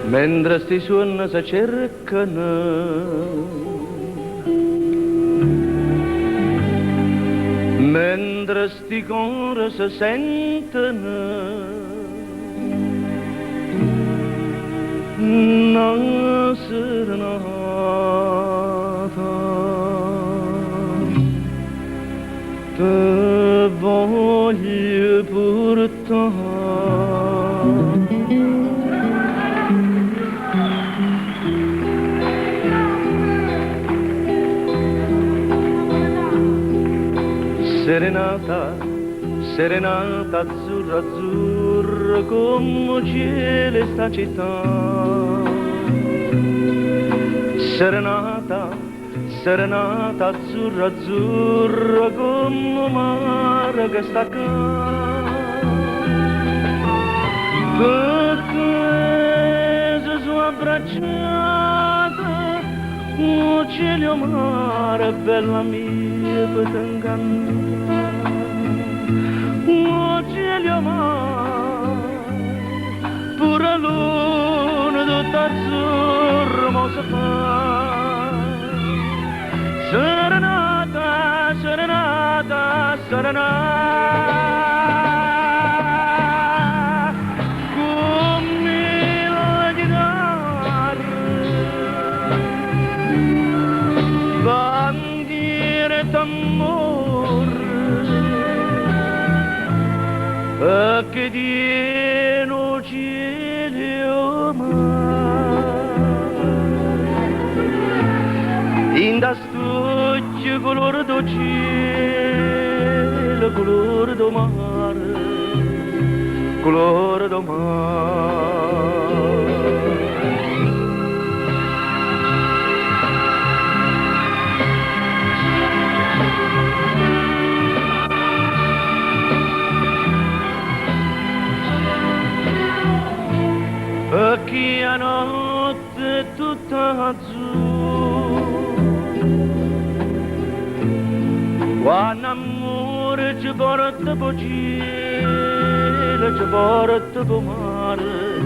mentre sti suoni si cercano, mentre sti cori si sentono, una serenata te voglio portare. Serenata, serenata azzurra, azzurra come cielo sta città. Serenata, serenata azzurra, azzurra come mare che sta qua. Perché su abbracciata, un cielo mare bella mia per t'ingannare. Cielo mare, pure luna tutta azzurra mo si fa. Serenata, serenata, serenata, con mille chitarre, bandiere d'amore, che dieno cielo mare in da stuccio colore do cielo, colore do mare, colore do mare. Perché a notte è tutta azzurra, quando amore ci porta per cielo, ci porta per mare,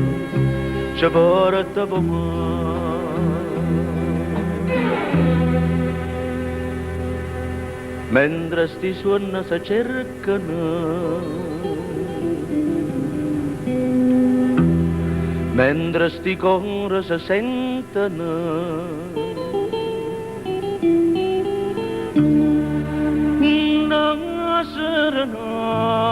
ci porta per mare. Mentre sti suoni si cercano, mentre sti cori si sentono, una serenata